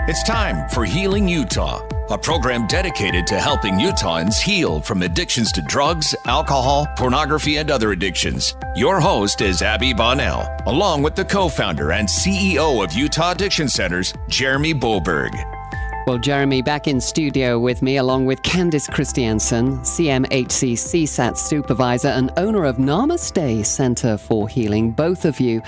It's time for Healing Utah, a program dedicated to helping Utahns heal from addictions to drugs, alcohol, pornography, and other addictions. Your host is Abby Bonnell, along with the co-founder and CEO of Utah Addiction Centers, Jeremy Boberg. Well, Jeremy, back in studio with me, along with Candice Christiansen, CMHC CSAT supervisor and owner of Namaste Center for Healing. Both of you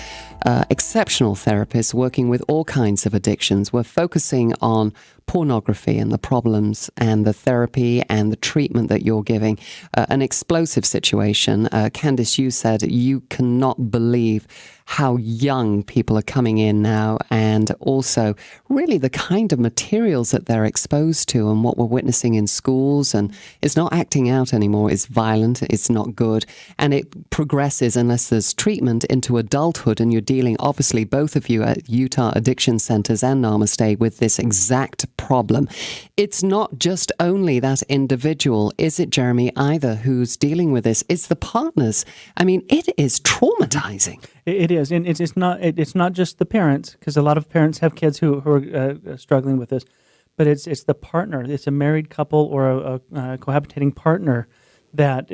exceptional therapists working with all kinds of addictions. We're focusing on pornography and the problems and the therapy and the treatment that you're giving. An explosive situation. Candice, you said you cannot believe how young people are coming in now, and also really the kind of materials that they're exposed to and what we're witnessing in schools. And it's not acting out anymore. It's violent. It's not good. And it progresses, unless there's treatment, into adulthood. And you're dealing, obviously, both of you at Utah Addiction Centers and Namaste with this exact problem. It's not just only that individual, is it, Jeremy, either, who's dealing with this? It's the partners. I mean, it is traumatizing. It is, and it's not just the parents, because a lot of parents have kids who are struggling with this, but it's the partner. It's a married couple or a cohabitating partner that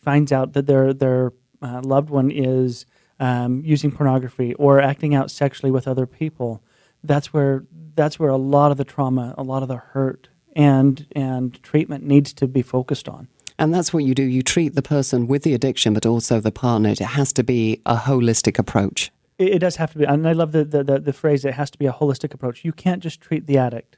finds out that their loved one is using pornography or acting out sexually with other people. That's where a lot of the trauma, a lot of the hurt, and treatment needs to be focused on. And that's what you do. You treat the person with the addiction, but also the partner. It has to be a holistic approach. It does have to be. And I love the phrase, it has to be a holistic approach. You can't just treat the addict.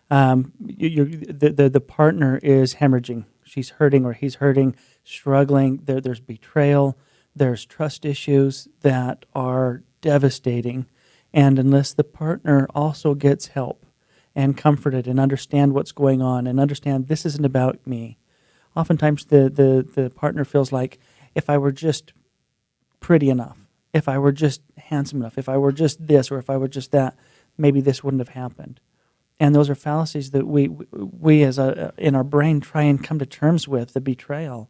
The partner is hemorrhaging. She's hurting or he's hurting, struggling. There's betrayal. There's trust issues that are devastating. And unless the partner also gets help and comforted and understand what's going on and understand this isn't about me, oftentimes the partner feels like, if I were just pretty enough, if I were just handsome enough, if I were just this or if I were just that, maybe this wouldn't have happened. And those are fallacies that we as in our brain try and come to terms with, the betrayal.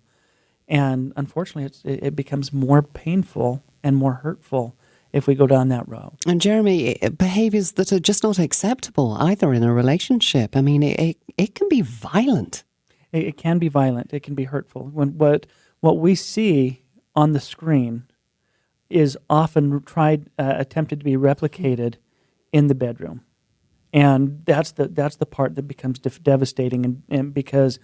And unfortunately, it becomes more painful and more hurtful if we go down that road. And Jeremy, behaviors that are just not acceptable either in a relationship. I mean, it can be violent. It can be violent. It can be hurtful. What we see on the screen is often attempted to be replicated in the bedroom, and that's the part that becomes devastating. And because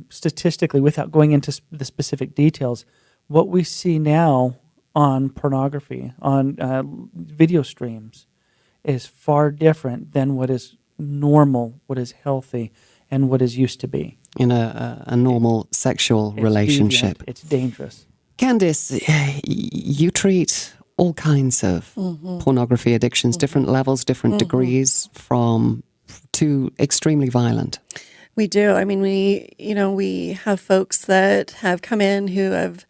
statistically, without going into the specific details, what we see now on pornography, on video streams, is far different than what is normal, what is healthy, and what is used to be in a normal sexual relationship. Deviant. It's dangerous. Candice, you treat all kinds of pornography addictions, different levels, different degrees, to extremely violent. We do. I mean, we have folks that have come in who have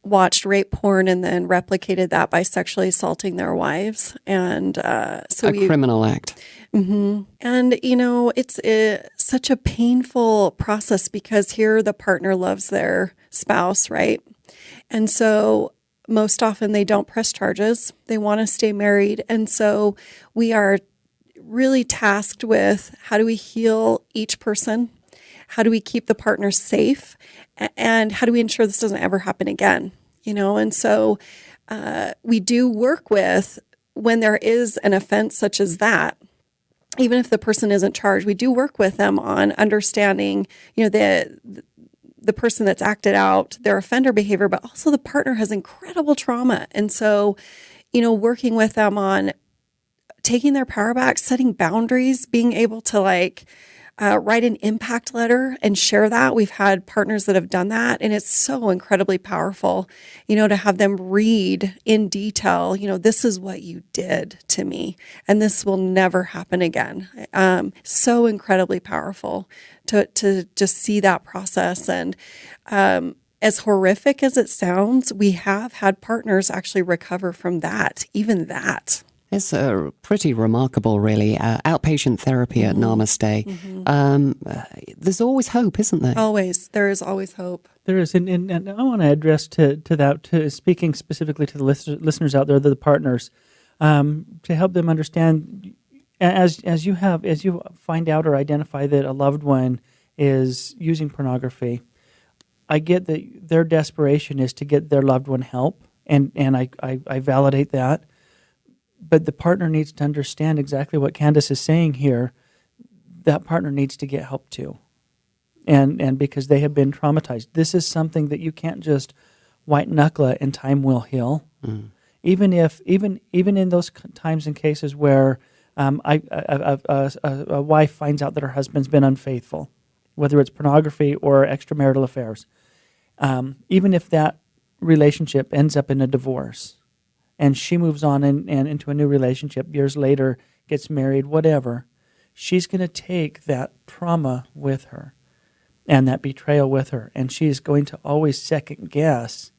watched rape porn and then replicated that by sexually assaulting their wives, and so a criminal act. Mm-hmm. And it's such a painful process, because here the partner loves their spouse, right? And so most often they don't press charges. They want to stay married, and so we are really tasked with, how do we heal each person? How do we keep the partner safe? And how do we ensure this doesn't ever happen again? And so we do work with, when there is an offense such as that, even if the person isn't charged, we do work with them on understanding, the person that's acted out their offender behavior, but also the partner has incredible trauma. And so, working with them on taking their power back, setting boundaries, being able to write an impact letter and share that. We've had partners that have done that, and it's so incredibly powerful, to have them read in detail, this is what you did to me, and this will never happen again. So incredibly powerful to just see that process. And as horrific as it sounds, we have had partners actually recover from that, even that. It's pretty remarkable, really. Outpatient therapy at Namaste. There's always hope, isn't there? Always. There is always hope. There is. And I want to address to that, speaking specifically to the listeners out there, the partners, to help them understand, as you find out or identify that a loved one is using pornography, I get that their desperation is to get their loved one help, and I validate that. But the partner needs to understand exactly what Candice is saying here. That partner needs to get help too, and because they have been traumatized. This is something that you can't just white knuckle it and time will heal. Mm. Even in those times and cases where a wife finds out that her husband's been unfaithful, whether it's pornography or extramarital affairs, even if that relationship ends up in a divorce and she moves on and into a new relationship years later, gets married, whatever, she's going to take that trauma with her and that betrayal with her, and she's going to always second guess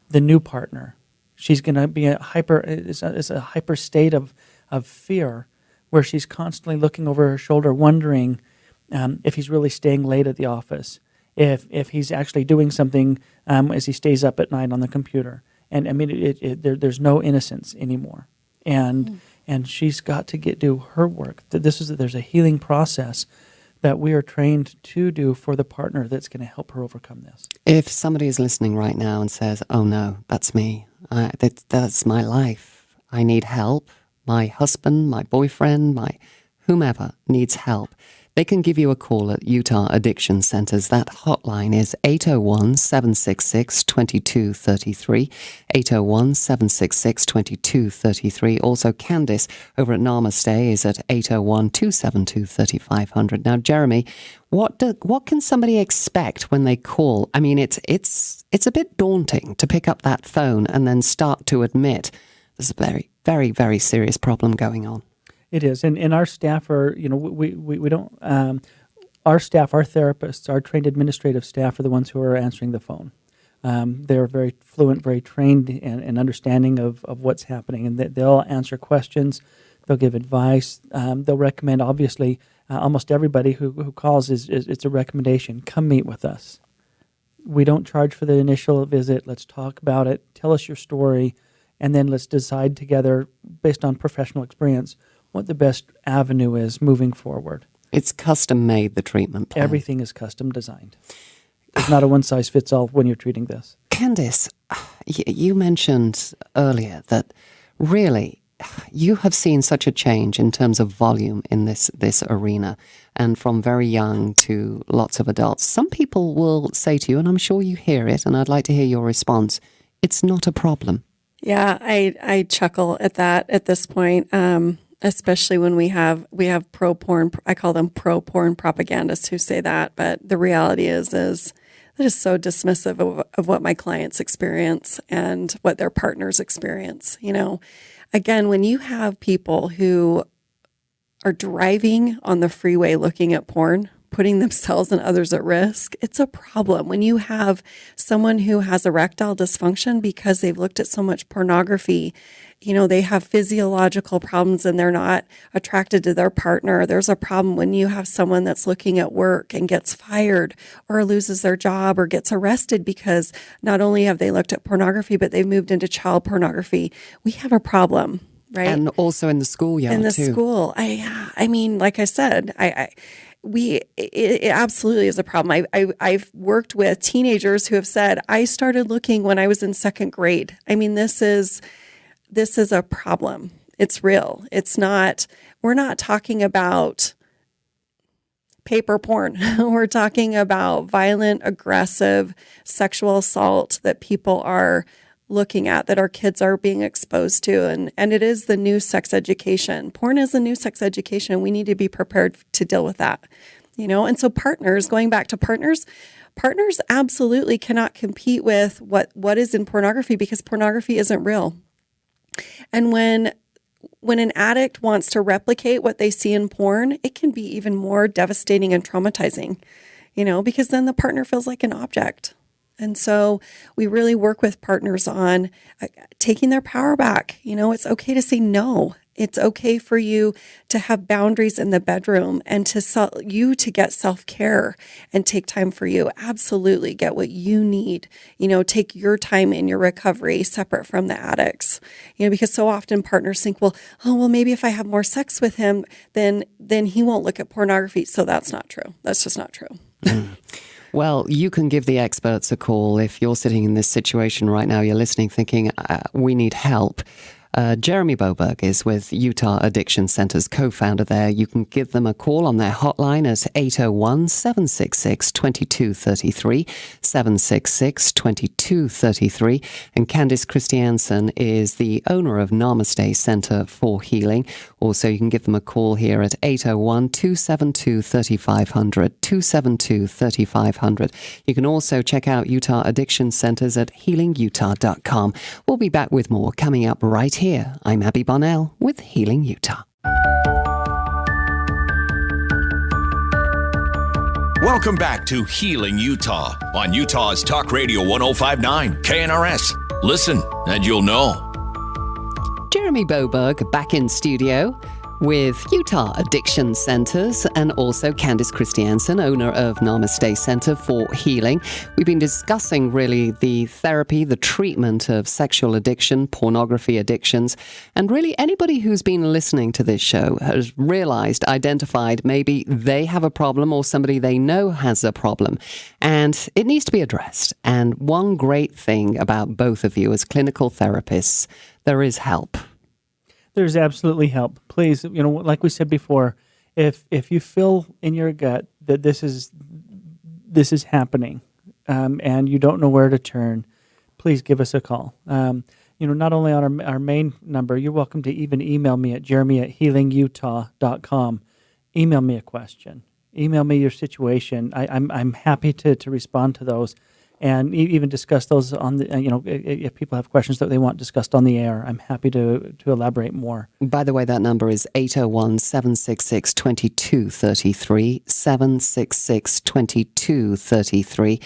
the new partner. She's going to be a hyper state of fear where she's constantly looking over her shoulder, wondering if he's really staying late at the office, if he's actually doing something as he stays up at night on the computer. And I mean, there's no innocence anymore. And she's got to do her work. There's a healing process that we are trained to do for the partner that's going to help her overcome this. If somebody is listening right now and says, oh no, that's me, that's my life, I need help, my husband, my boyfriend, my whomever needs help, they can give you a call at Utah Addiction Centers. That hotline is 801-766-2233, 801-766-2233. Also, Candice over at Namaste is at 801-272-3500. Now, Jeremy, what can somebody expect when they call? I mean, it's a bit daunting to pick up that phone and then start to admit there's a very, very, very serious problem going on. It is, and our staff are, we don't, our staff, our therapists, our trained administrative staff are the ones who are answering the phone. They're very fluent, very trained in understanding of what's happening, and they'll answer questions, they'll give advice, they'll recommend, obviously, almost everybody who calls it's a recommendation, come meet with us. We don't charge for the initial visit, let's talk about it, tell us your story, and then let's decide together, based on professional experience, what the best avenue is moving forward. It's custom made, the treatment plan. Everything is custom designed. It's not a one-size-fits-all when you're treating this. Candice, you mentioned earlier that really you have seen such a change in terms of volume in this arena, and from very young to lots of adults. Some people will say to you, and I'm sure you hear it, and I'd like to hear your response, it's not a problem. Yeah, I chuckle at that at this point. Especially when we have pro-porn, I call them pro-porn propagandists who say that, but the reality is that is so dismissive of what my clients experience and what their partners experience. Again, when you have people who are driving on the freeway looking at porn, putting themselves and others at risk, it's a problem. When you have someone who has erectile dysfunction because they've looked at so much pornography, they have physiological problems and they're not attracted to their partner. There's a problem when you have someone that's looking at work and gets fired or loses their job or gets arrested because not only have they looked at pornography, but they've moved into child pornography. We have a problem, right? And also in the schoolyard, in the too. School. I mean, like I said, it absolutely is a problem. I've worked with teenagers who have said, I started looking when I was in second grade. I mean, this is a problem. It's real. We're not talking about paper porn. We're talking about violent, aggressive sexual assault that people are looking at, that our kids are being exposed to. And it is the new sex education. Porn is the new sex education. And we need to be prepared to deal with that. And so going back to partners absolutely cannot compete with what is in pornography, because pornography isn't real. And when an addict wants to replicate what they see in porn, it can be even more devastating and traumatizing, because then the partner feels like an object. And so we really work with partners on taking their power back. It's okay to say no. It's okay for you to have boundaries in the bedroom and to get self-care and take time for you. Absolutely get what you need. Take your time in your recovery separate from the addicts. Because so often partners think, well, maybe if I have more sex with him, then he won't look at pornography. So that's not true. That's just not true. Well, you can give the experts a call if you're sitting in this situation right now. You're listening thinking, we need help. Jeremy Boberg is with Utah Addiction Center's co-founder there. You can give them a call on their hotline at 801-766-2233, 766-2233. And Candice Christiansen is the owner of Namaste Center for Healing. Also, you can give them a call here at 801-272-3500, 272-3500. You can also check out Utah Addiction Centers at healingutah.com. We'll be back with more coming up right here. I'm Abby Bonnell with Healing Utah. Welcome back to Healing Utah on Utah's Talk Radio 1059 KNRS. Listen and you'll know. Jeremy Boberg back in studio with Utah Addiction Centers and also Candice Christiansen, owner of Namaste Center for Healing. We've been discussing really the therapy, the treatment of sexual addiction, pornography addictions, and really anybody who's been listening to this show has realized, identified maybe they have a problem or somebody they know has a problem, and it needs to be addressed. And one great thing about both of you as clinical therapists, there is help. There's absolutely help. Please, like we said before, if you feel in your gut that this is happening, and you don't know where to turn, please give us a call. Not only on our main number, you're welcome to even email me at jeremy@healingutah.com. Email me a question. Email me your situation. I'm happy to respond to those. And even discuss those on the, if people have questions that they want discussed on the air, I'm happy to elaborate more. By the way, that number is 801-766-2233, 766-2233.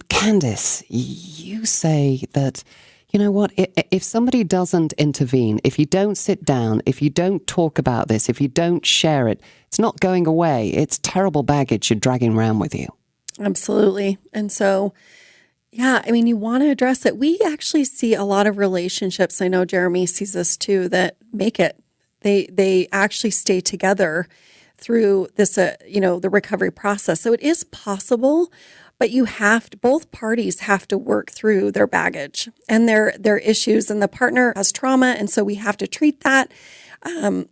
Candice, you say that, you know what, if somebody doesn't intervene, if you don't sit down, if you don't talk about this, if you don't share it, it's not going away. It's terrible baggage you're dragging around with you. Absolutely. And so, you want to address it. We actually see a lot of relationships, I know Jeremy sees this too, that make it. They actually stay together through this, the recovery process. So it is possible, but both parties have to work through their baggage and their issues, and the partner has trauma. And so we have to treat that.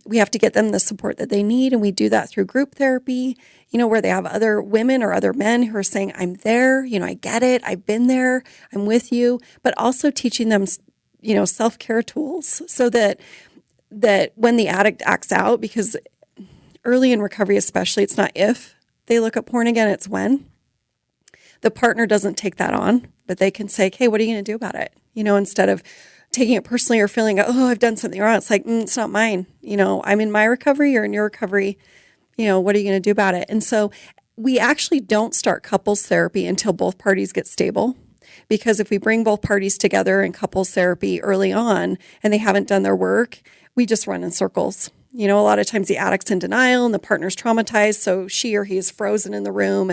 We have to get them the support that they need. And we do that through group therapy, where they have other women or other men who are saying, I'm there, I get it. I've been there. I'm with you. But also teaching them, self-care tools so that when the addict acts out, because early in recovery, especially, it's not if they look at porn again, it's when. The partner doesn't take that on, but they can say, hey, what are you going to do about it? Instead of taking it personally or feeling, oh, I've done something wrong. It's like, it's not mine. I'm in my recovery, you're in your recovery. What are you going to do about it? And so we actually don't start couples therapy until both parties get stable. Because if we bring both parties together in couples therapy early on and they haven't done their work, we just run in circles. A lot of times the addict's in denial and the partner's traumatized, so she or he is frozen in the room.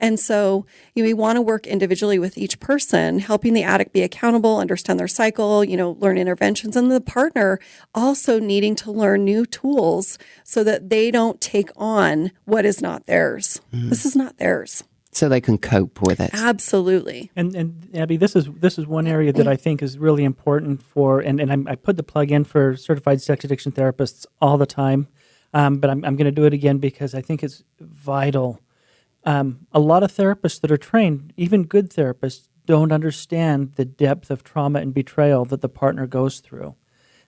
And so we want to work individually with each person, helping the addict be accountable, understand their cycle, learn interventions, and the partner also needing to learn new tools so that they don't take on what is not theirs. This is not theirs. So they can cope with it. Absolutely. And Abby, this is one area that I think is really important for, and I put the plug in for certified sex addiction therapists all the time, but I'm going to do it again because I think it's vital. A lot of therapists that are trained, even good therapists, don't understand the depth of trauma and betrayal that the partner goes through.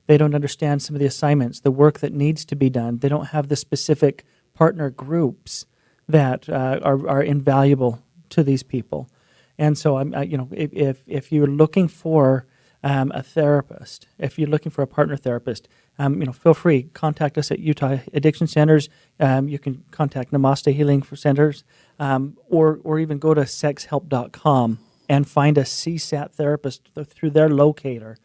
They don't understand some of the assignments, the work that needs to be done. They don't have the specific partner groups that are invaluable to these people. And so, if you're looking for a therapist, if you're looking for a partner therapist, feel free, contact us at Utah Addiction Centers. You can contact Namaste Healing for Centers, or even go to sexhelp.com and find a CSAT therapist through their locator.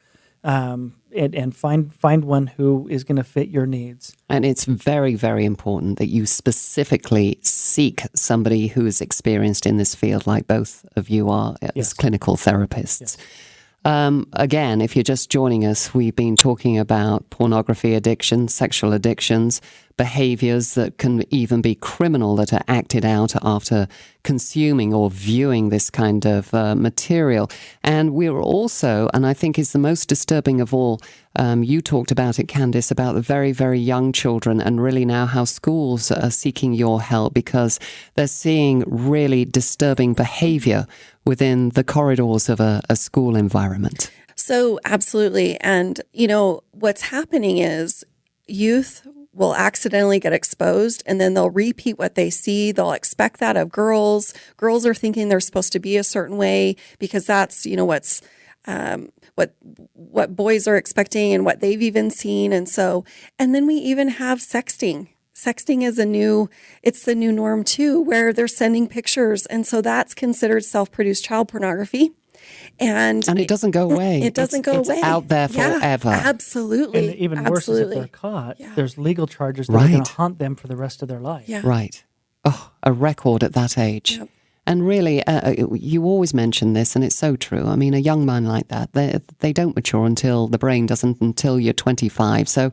and find one who is going to fit your needs. And it's very, very important that you specifically seek somebody who is experienced in this field, like both of you are as clinical therapists. Yes. Again, if you're just joining us, we've been talking about pornography addiction, sexual addictions, behaviors that can even be criminal that are acted out after consuming or viewing this kind of material. And we're also, and I think is the most disturbing of all, you talked about it, Candice, about the very, very young children, and really now how schools are seeking your help because they're seeing really disturbing behavior within the corridors of a school environment. So absolutely. And, what's happening is youth will accidentally get exposed and then they'll repeat what they see. They'll expect that of girls. Girls are thinking they're supposed to be a certain way because that's, what's what boys are expecting and what they've even seen. And then we even have sexting. Sexting is it's the new norm too, where they're sending pictures. And so that's considered self-produced child pornography. And it doesn't go away. It doesn't go away. It's out there forever. Absolutely. And even worse is if they're caught, there's legal charges that Right. are going to haunt them for the rest of their life. Yeah. Right. Oh, a record at that age. Yep. And really, you always mention this, and it's so true. I mean, a young man like that, they don't mature until the brain doesn't, until you're 25. So,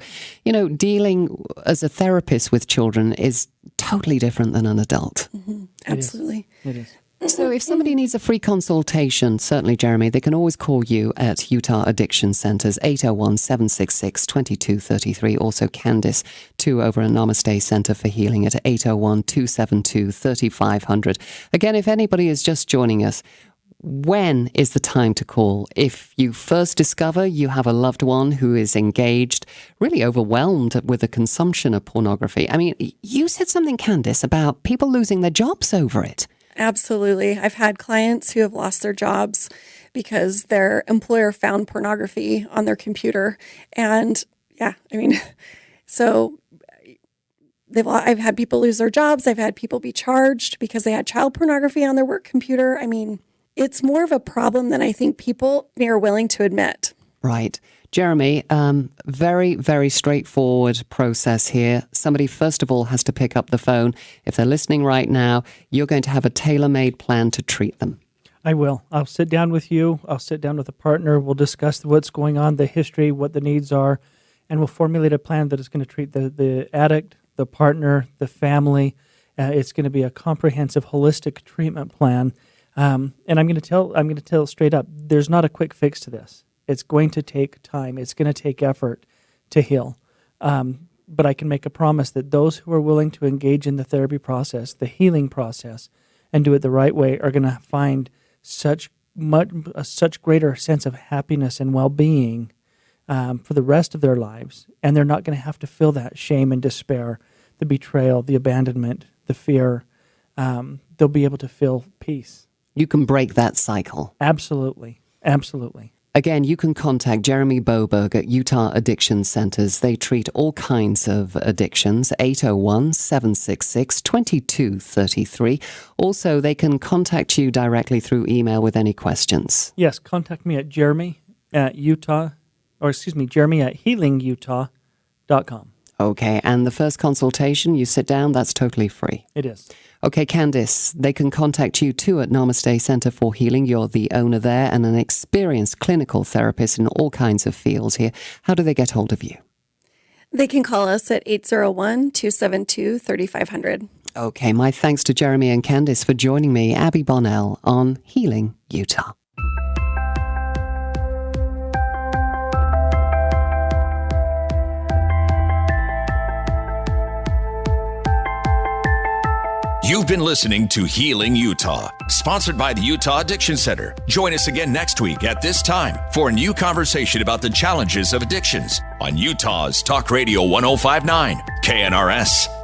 dealing as a therapist with children is totally different than an adult. Mm-hmm. Absolutely. It is. So if somebody needs a free consultation, certainly, Jeremy, they can always call you at Utah Addiction Centers, 801-766-2233. Also Candice, too, over at Namaste Center for Healing at 801-272-3500. Again, if anybody is just joining us, when is the time to call? If you first discover you have a loved one who is engaged, really overwhelmed with the consumption of pornography. I mean, you said something, Candice, about people losing their jobs over it. Absolutely. I've had clients who have lost their jobs because their employer found pornography on their computer. And so I've had people lose their jobs. I've had people be charged because they had child pornography on their work computer. I mean, it's more of a problem than I think people are willing to admit. Right. Jeremy, very, very straightforward process here. Somebody, first of all, has to pick up the phone. If they're listening right now, you're going to have a tailor-made plan to treat them. I will. I'll sit down with you. I'll sit down with a partner. We'll discuss what's going on, the history, what the needs are, and we'll formulate a plan that is going to treat the addict, the partner, the family. It's going to be a comprehensive, holistic treatment plan. And I'm going to tell straight up, there's not a quick fix to this. It's going to take time. It's going to take effort to heal. But I can make a promise that those who are willing to engage in the therapy process, the healing process, and do it the right way are going to find such greater sense of happiness and well-being for the rest of their lives. And they're not going to have to feel that shame and despair, the betrayal, the abandonment, the fear. They'll be able to feel peace. You can break that cycle. Absolutely. Absolutely. Again, you can contact Jeremy Boberg at Utah Addiction Centers. They treat all kinds of addictions, 801-766-2233. Also, they can contact you directly through email with any questions. Yes, contact me at Jeremy at healingutah.com. Okay, and the first consultation, you sit down, that's totally free. It is. Okay, Candice, they can contact you too at Namaste Center for Healing. You're the owner there and an experienced clinical therapist in all kinds of fields here. How do they get hold of you? They can call us at 801-272-3500. Okay, my thanks to Jeremy and Candice for joining me, Abby Bonnell, on Healing Utah. You've been listening to Healing Utah, sponsored by the Utah Addiction Center. Join us again next week at this time for a new conversation about the challenges of addictions on Utah's Talk Radio 105.9 KNRS.